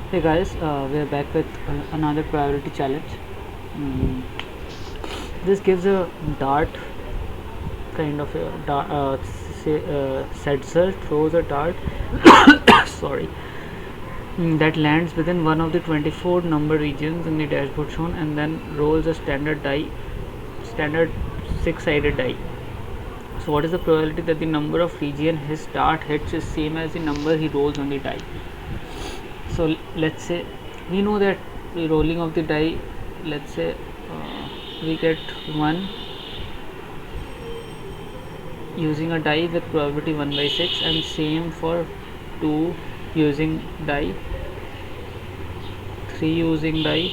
Hey guys, we're back with another priority challenge. Mm, this gives a dart kind of a Setzer throws a dart sorry, that lands within one of the 24 number regions in the dashboard shown and then rolls a standard six-sided die. So what is the probability that the number of region his dart hits is same as the number he rolls on the die? So let's say we know that the rolling of the die, let's say we get 1 using a die with probability 1 by 6, and same for 2 using die, 3 using die,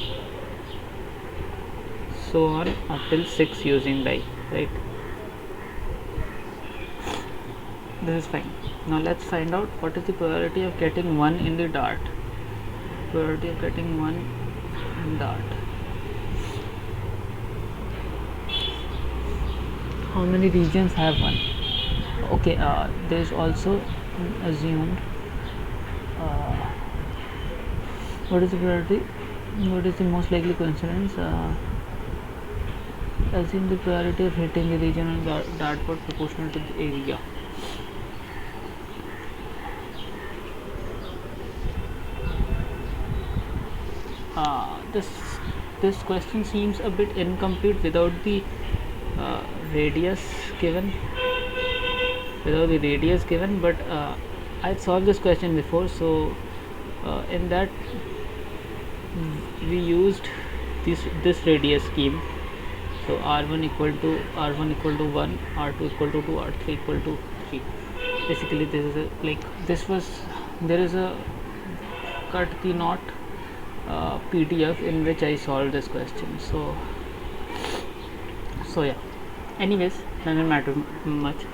so on up till 6 using die, right? This is fine. Now let's find out what is the probability of getting 1 in the dart. Probability of getting 1 in dart. How many regions have 1? Okay, there is also assumed what is the probability, what is the most likely coincidence, assume the probability of hitting the region on dartboard proportional to the area. This question seems a bit incomplete without the radius given, but I've solved this question before, so in that we used this radius scheme. So r1 equal to 1, r2 equal to 2, r3 equal to 3. Basically this is there is a cut the knot PDF in which I solved this question. So yeah, anyways, doesn't matter much.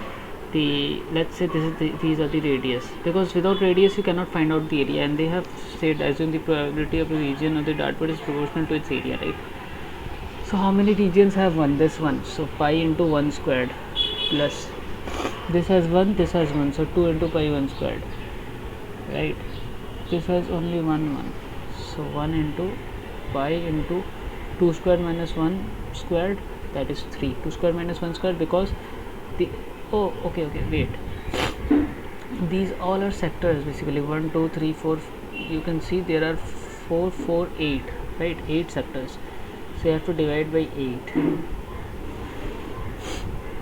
Let's say these are the radius, because without radius you cannot find out the area, and they have said assume the probability of a region of the dartboard is proportional to its area, right? So how many regions have 1? This one, so pi into 1 squared, plus this has 1, this has 1, so 2 into pi 1 squared, right? This has only 1, so 1 into pi into 2 squared minus 1 squared, that is 3. 2 squared minus 1 squared, because okay, wait, these all are sectors basically. 1 2 3 4, you can see there are 4 4 8, right? 8 sectors, so you have to divide by 8.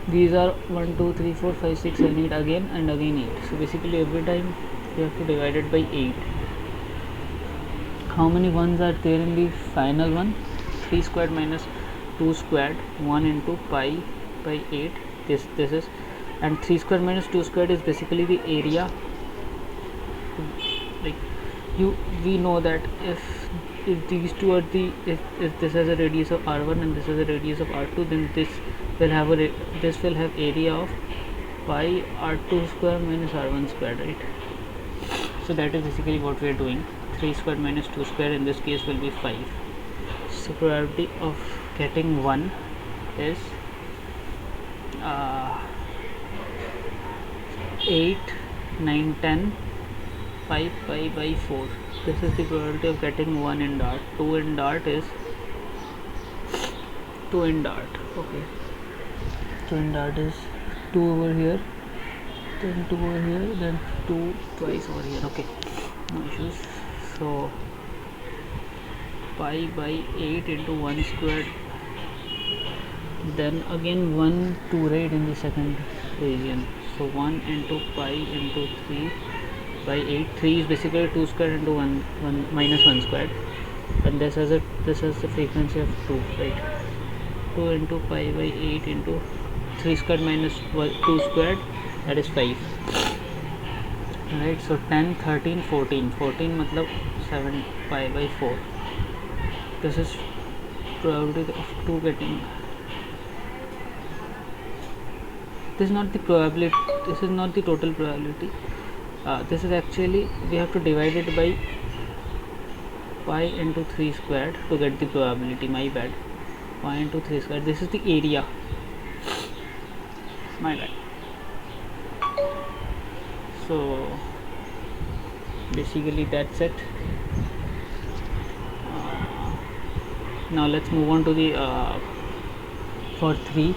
These are 1 2 3 4 5 6 7 8, again and again 8, so basically every time you have to divide it by 8. How many ones are there in the final one? 3 squared minus 2 squared, 1 into pi by 8, this is, and 3 squared minus 2 squared is basically the area. Like we know that if these two are if this has a radius of r1 and this has a radius of r2, then this will have area of pi r2 square minus r1 square, right? So that is basically what we are doing. 3 square minus 2 square in this case will be 5. So probability of getting 1 is 8 9 10 5 pi by 4. This is the probability of getting 1 in dart. 2 in dart, okay. 2 in dart is 2 over here, then 2 over here, then 2 twice over here, okay, no issues. So pi by 8 into 1 squared, then again 1 2, right, in the second region, so 1 into pi into 3 by 8. 3 is basically 2 squared into 1 minus 1 squared, and this has the frequency of 2, right? 2 into pi by 8 into 3 squared minus 2 squared, that is 5, right? So 10 13 14 matlab 7 pi by 4. This is probability of 2 getting. This is not the probability, this is not the total probability. This is actually, we have to divide it by pi into 3 squared to get the probability. My bad. Pi into 3 squared, this is the area. My bad. So basically that's it. Now let's move on to the for 3.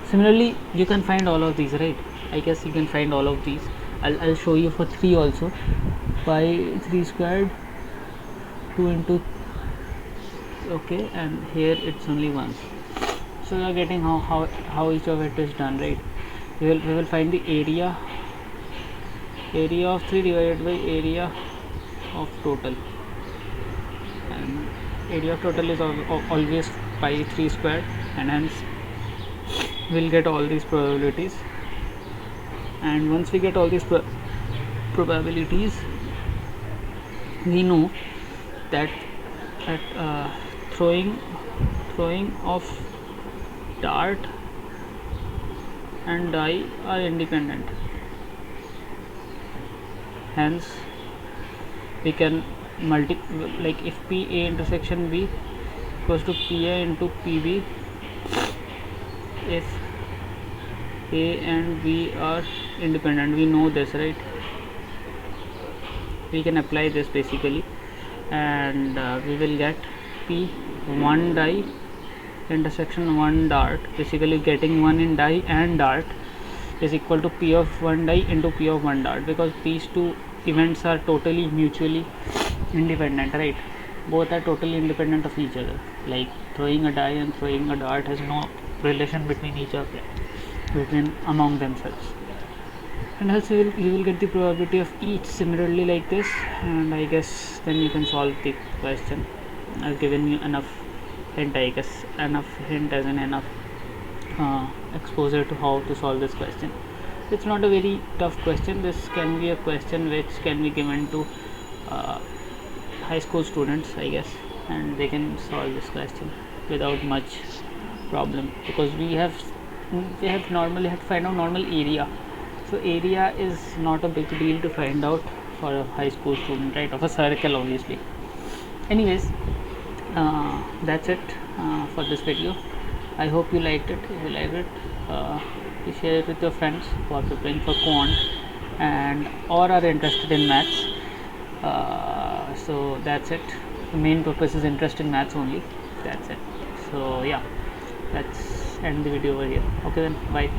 Similarly, you can find all of these, right? I guess you can find all of these. I'll show you for 3 also. Pi 3 squared 2 into, okay, and here it's only 1. So you are getting how each of it is done, right? We will find the area of 3 divided by area of total, and area of total is always pi 3 squared, and hence we'll get all these probabilities. And once we get all these probabilities, we know that throwing of dart and die are independent. Hence we can like if PA intersection B equals to PA into PB, if A and B are independent, we know this, right? We can apply this basically, and we will get P 1 die intersection 1 dart, basically getting 1 in die and dart, is equal to P of 1 die into P of 1 dart, because these two events are totally mutually independent, right? Both are totally independent of each other. Like throwing a die and throwing a dart has no relation between each other, among themselves. And also you will get the probability of each similarly like this, and I guess then you can solve the question. I've given you enough hint, I guess, enough hint as in enough exposure to how to solve this question. It's not a very tough question. This can be a question which can be given to high school students, I guess, and they can solve this question without much problem, because we have normally have to find out normal area. So area is not a big deal to find out for a high school student, right? Of a circle, obviously. Anyways, that's it for this video. I hope you liked it. If you liked it, you share it with your friends who are preparing for quant and or are interested in maths. So that's it. The main purpose is interest in maths only. That's it. So yeah, let's end the video over here. Okay then, bye.